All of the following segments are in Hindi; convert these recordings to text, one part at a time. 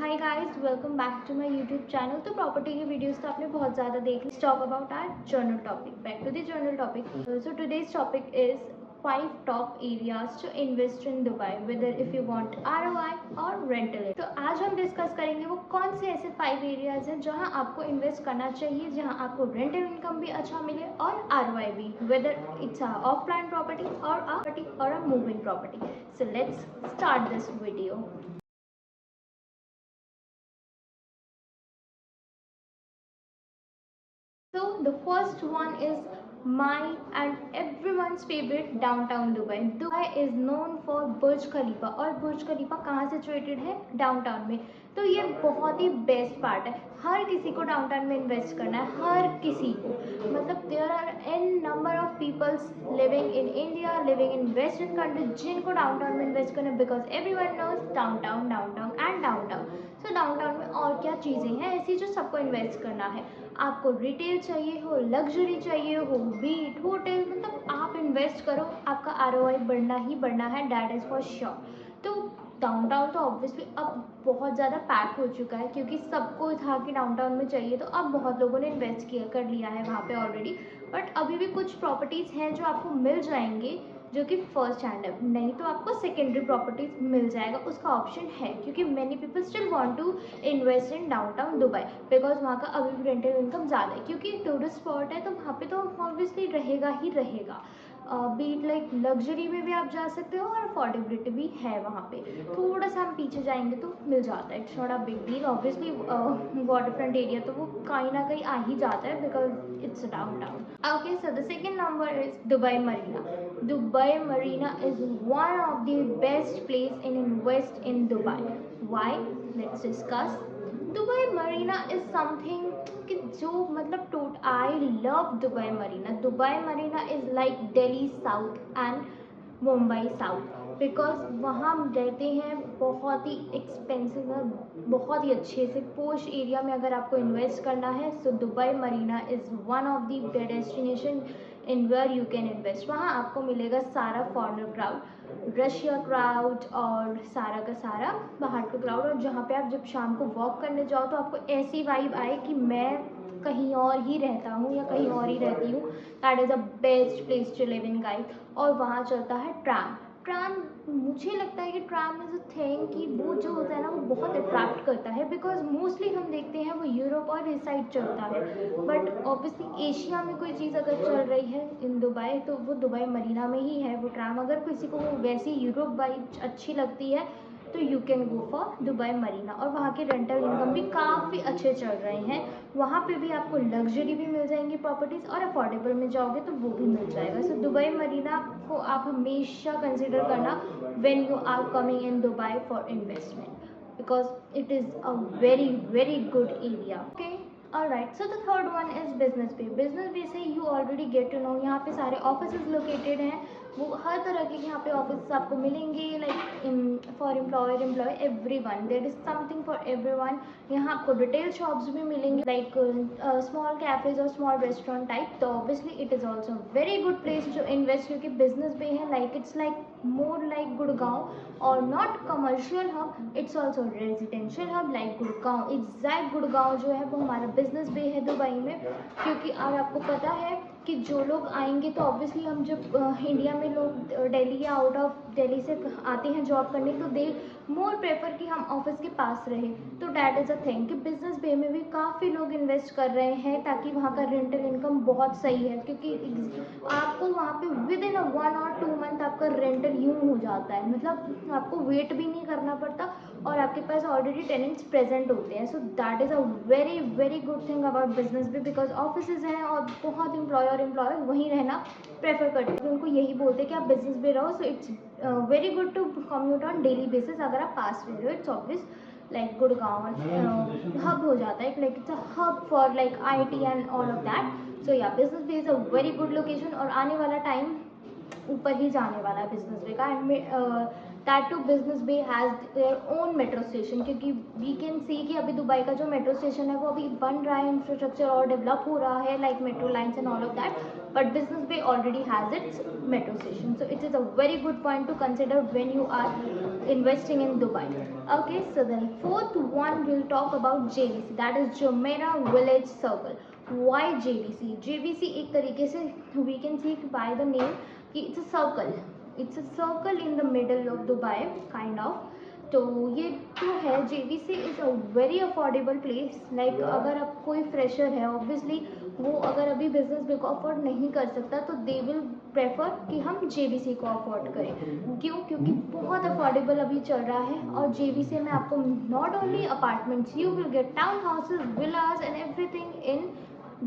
Hi guys, welcome back to my YouTube channel. तो प्रॉपर्टी की वीडियोस तो आपने बहुत ज़्यादा देख ली। Talk about our journal topic. Back to the journal topic. So today's topic is 5 top areas to invest in Dubai whether if you want ROI और रेंटल। तो आज हम डिस्कस करेंगे वो कौन से ऐसे 5 एरियाज हैं जहां आपको इन्वेस्ट करना चाहिए, जहां आपको रेंटल इनकम भी अच्छा मिले और ROI भी, whether it's a off plan property और a moving property. So let's start this video. So the first one is my and everyone's favorite downtown Dubai. Dubai is known for बुर्ज खलीफा, और बुर्ज खलीफा कहाँ सिचुएटेड है? डाउनटाउन में। तो ये बहुत ही बेस्ट पार्ट है। हर किसी को डाउनटाउन में इन्वेस्ट करना है, हर किसी को। मतलब there are an number of peoples living in India, living in western country, जिनको डाउनटाउन में इन्वेस्ट करना है, because everyone knows downtown and downtown. So downtown में और क्या चीज़ें हैं ऐसी जो सबको इन्वेस्ट करना है। आपको रिटेल चाहिए हो, लग्जरी चाहिए हो, बीट होटल, मतलब आप इन्वेस्ट करो, आपका ROI बढ़ना ही बढ़ना है, डैट इज़ फॉर श्योर। तो डाउनटाउन तो ऑब्वियसली अब बहुत ज़्यादा पैक हो चुका है, क्योंकि सबको था कि डाउनटाउन में चाहिए, तो अब बहुत लोगों ने इन्वेस्ट कर लिया है वहाँ पे ऑलरेडी। बट अभी भी कुछ प्रॉपर्टीज़ हैं जो आपको मिल जाएंगे जो कि फर्स्ट हैंड है, नहीं तो आपको सेकेंडरी प्रॉपर्टीज मिल जाएगा, उसका ऑप्शन है। क्योंकि many people still want to invest in downtown Dubai, because वहाँ का अभी भी रेंटल इनकम ज़्यादा है, क्योंकि टूरिस्ट स्पॉट है, तो वहाँ पे तो ऑब्वियसली रहेगा ही रहेगा। बीट लाइक लग्जरी में भी आप जा सकते हो और अफोर्डेबिलिटी भी है वहाँ पे। थोड़ा सा हम पीछे जाएंगे तो मिल जाता है, it's not a big deal. Obviously water front area तो वो कहीं ना कहीं आ ही जाता है, because it's downtown. Okay, so the second number is Dubai Marina. Dubai Marina is one of the best place in invest in Dubai. Why? Let's discuss. Dubai Marina is something कि जो मतलब I love Dubai Marina. Dubai Marina is like Delhi South and Mumbai South, because वहाँ हम रहते हैं बहुत ही एक्सपेंसिव है, बहुत ही अच्छे से पोश एरिया में अगर आपको इन्वेस्ट करना है, so Dubai Marina is one of the destination in where you can invest. वहाँ आपको मिलेगा सारा फॉरेनर क्राउड, रशिया क्राउड और सारा का सारा बाहर का क्राउड। और जहाँ पे आप जब शाम को वॉक करने जाओ तो आपको ऐसी वाइब आए कि मैं कहीं और ही रहता हूँ या कहीं और ही रहती हूँ। That is a best place to live in guide. और वहाँ चलता है ट्राम। ट्राम, मुझे लगता है कि ट्राम इज़ अ थिंग कि वो जो होता है ना, वो बहुत अट्रैक्ट करता है, बिकॉज मोस्टली हम देखते हैं वो यूरोप और इस साइड चलता है। बट ऑब्वियसली एशिया में कोई चीज़ अगर चल रही है इन दुबई, तो वो दुबई मरीना में ही है वो ट्राम। अगर किसी को वो वैसी यूरोप वाइब अच्छी लगती है तो you can go for Dubai Marina. और वहाँ के रेंटल इनकम भी काफ़ी अच्छे चल रहे हैं। वहाँ पे भी आपको लग्जरी भी मिल जाएंगी प्रॉपर्टीज़, और अफोर्डेबल में जाओगे तो वो भी मिल जाएगा। सो दुबई मरीना को आप हमेशा कंसिडर करना when you are coming in Dubai for investment, because it is a very very good area. Okay, alright, so the third one is Business Bay. Business Bay से you already get to know, यहाँ पे सारे ऑफिस लोकेटेड हैं। वो हर तरह के यहाँ पे ऑफिस आपको मिलेंगे, like for employer everyone, there is something for everyone. यहाँ आपको रिटेल शॉप्स भी मिलेंगे, लाइक स्मॉल कैफेज और स्मॉल रेस्टोरेंट टाइप। तो obviously it is also very good place to invest, क्योंकि बिजनेस बे है, like it's like more like Gurgaon, और not commercial hub, it's also residential hub like Gurgaon. Exact Gurgaon जो है वो हमारा बिजनेस बे है दुबई में। क्योंकि अब आपको पता है कि जो लोग आएंगे, तो ऑब्वियसली हम जब इंडिया में लोग दिल्ली या आउट ऑफ दिल्ली से आते हैं जॉब करने, तो दे मोर प्रेफर कि हम ऑफिस के पास रहे। तो डैट इज़ अ थिंग कि बिजनेस बे में भी काफ़ी लोग इन्वेस्ट कर रहे हैं, ताकि वहाँ का रेंटल इनकम बहुत सही है। क्योंकि आपको वहाँ पे विद इन 1 और 2 मंथ आपका रेंटल यूँ हो जाता है, मतलब आपको वेट भी नहीं करना पड़ता, और आपके पास ऑलरेडी टेनेंट्स प्रेजेंट होते हैं। So that is a very very good thing about business bay, because office हैं और बहुत एम्प्लॉयर वहीं रहना प्रेफर करते हैं। उनको यही बोलते हैं कि आप बिजनेस बे रहो। So it's very good to commute on daily basis अगर आप पास रह रहे हो। It's obvious like Gurgaon hub हो जाता है, like it's a hub for like IT and all of that. So या Business Bay is a very good location, और आने वाला टाइम ऊपर ही जाने वाला है बिजनेस बे का। And that too business bay has their own metro station, क्योंकि वी कैन सी कि अभी दुबई का जो मेट्रो स्टेशन है वो अभी बन रहा है, इंफ्रास्ट्रक्चर और डेवलप हो रहा है, like metro lines and all of that. But business bay already has its metro station, so it is a very good point to consider when you are investing in Dubai. Okay, so the fourth one we'll talk about JVC, that is Jumeirah Village Circle. Why JVC? JVC एक तरीके से we can see by the name कि it's a circle. It's a circle in the middle of Dubai, kind of. तो ये जो है JVC is a very affordable place. Like अगर आप कोई फ्रेशर है, ऑब्वियसली वो अगर अभी बिजनेस बिग अफोर्ड नहीं कर सकता तो दे विल प्रेफर कि हम JVC को अफोर्ड करें. क्यों? क्योंकि बहुत अफोर्डेबल अभी चल रहा है. और JVC में आपको not only apartments, you will get town houses, villas and everything in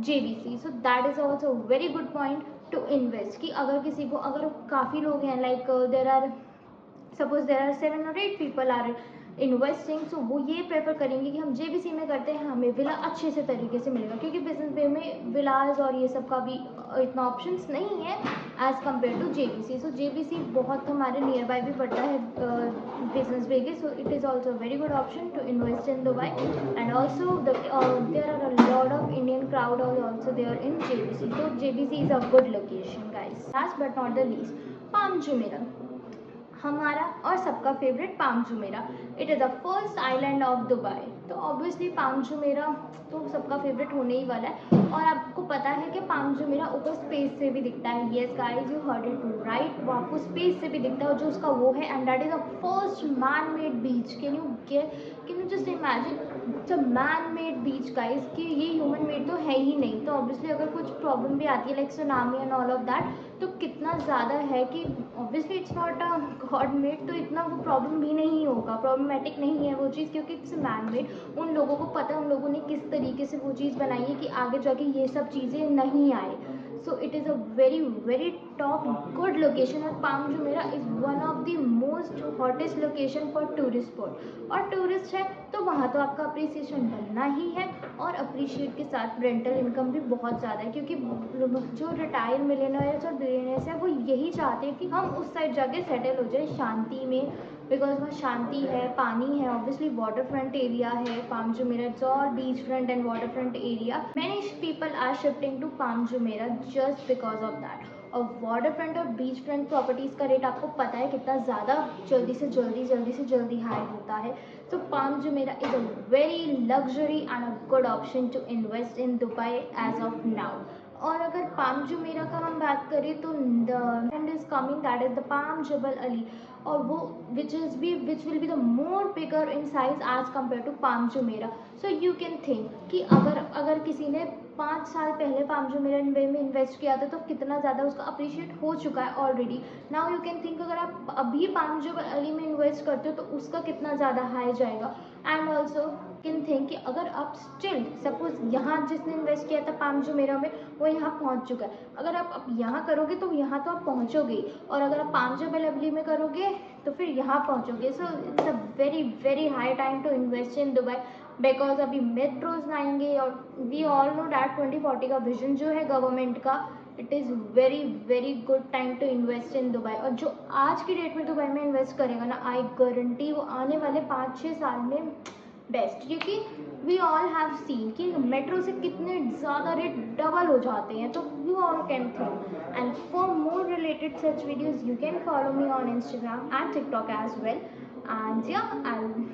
JVC. So that is also very good point to invest. कि अगर किसी को, अगर काफ़ी लोग हैं, like there are suppose there are 7 or 8 people are investing, so वो ये प्रेफर करेंगे कि हम JVC में करते हैं, हमें विला अच्छे से तरीके से मिलेगा. क्योंकि बिजनेस वे में विलाज और ये सब का भी इतना ऑप्शंस नहीं है as compare to JVC. So JVC बहुत हमारे नियर बाय भी पड़ता है बिजनेस वे के. So it is also very good option to invest in Dubai. And also there are a lot of Indian crowd also there in JVC. So JVC is a good location, guys. Last but not the least, Palm Jumeirah, हमारा और सबका favourite palm Jumeirah. It is the first island of Dubai. तो ऑब्वियसली पाम जुमेरा तो सबका फेवरेट होने ही वाला है. और आपको पता है कि पाम जुमेरा ऊपर स्पेस से भी दिखता है. Yes guys, you heard it right, वो आपको स्पेस से भी दिखता है. और जो उसका वो है, and that is the first man made beach. Can you just imagine, it's a man made beach guys. कि ये ह्यूमन मेड तो है ही नहीं. तो ऑब्वियसली अगर कुछ प्रॉब्लम भी आती है like tsunami and all of that, तो कितना ज़्यादा है कि obviously it's not a God made, तो इतना वो प्रॉब्लम भी नहीं होगा, प्रॉब्लमेटिक नहीं है वो चीज़, क्योंकि इट्स मैन मेड. उन लोगों को पता है, उन लोगों ने किस तरीके से वो चीज़ बनाई है कि आगे जाके ये सब चीज़ें नहीं आए. So it is a very very top good location. और Palm Jumeirah is one of the most hottest location for tourist spot. और टूरिस्ट है तो वहाँ तो आपका अप्रिसिएशन बनना ही है. और अप्रिशिएट के साथ रेंटल इनकम भी बहुत ज़्यादा है. क्योंकि जो रिटायर मिलियनर्स और बिलियनर्स हैं वो यही चाहते हैं कि हम उस साइड जाके सेटल हो जाए शांति में. बिकॉज वहाँ शांति है, पानी है, ऑब्वियसली वाटर फ्रंट एरिया है. Palm Jumeirah it's all beach front and water front area. Many people are shifting to palm Jumeirah just because of that. और वाटर फ्रंट और बीच फ्रंट प्रॉपर्टीज़ का रेट आपको पता है कितना ज़्यादा जल्दी से जल्दी हाई होता है. So Palm Jumeirah is a very luxury and a good option to invest in Dubai as of now. और अगर पाम जुमेरा का हम बात करें तो the end is coming, that is the Palm Jebel Ali. और वो which will be the more bigger in size as compare to palm Jumeirah. So you can think कि अगर किसी ने 5 साल पहले पाम जुमेरा में इन्वेस्ट किया था तो कितना ज़्यादा उसका अप्रिशिएट हो चुका है already. Now you can think अगर आप अभी पाम जबल अली में इन्वेस्ट करते हो तो उसका कितना ज़्यादा हाई जाएगा. एंड ऑल्सो कैन थिंक कि अगर आप स्टिल सपोज यहाँ जिसने इन्वेस्ट किया था पाम जुमेरा में वो यहाँ पहुँच चुका है, अगर आप यहाँ करोगे तो यहाँ तो आप पहुँचोगे. और अगर आप पाम जबल अली में करोगे तो फिर यहाँ पहुँचोगे. So it's a very very high time to invest in Dubai. Because अभी मेट्रोज आएंगे और वी ऑल नो डैट 2040 का विजन जो है गवर्नमेंट का, it is very very good time to invest in Dubai. और जो आज की डेट में दुबई में इन्वेस्ट करेगा ना, आई गारंटी वो आने वाले 5-6 साल में बेस्ट. क्योंकि वी ऑल हैव सीन कि मेट्रो से कितने ज़्यादा रेट डबल हो जाते हैं. तो you all can think. And for more related such videos you can follow me on Instagram and TikTok as well. And yeah I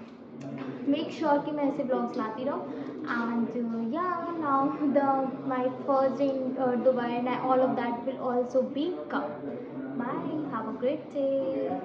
make sure कि मैं ऐसे ब्लॉग्स लाती रहूँ. And yeah now my first in Dubai and all of that will also be come. Bye, have a great day.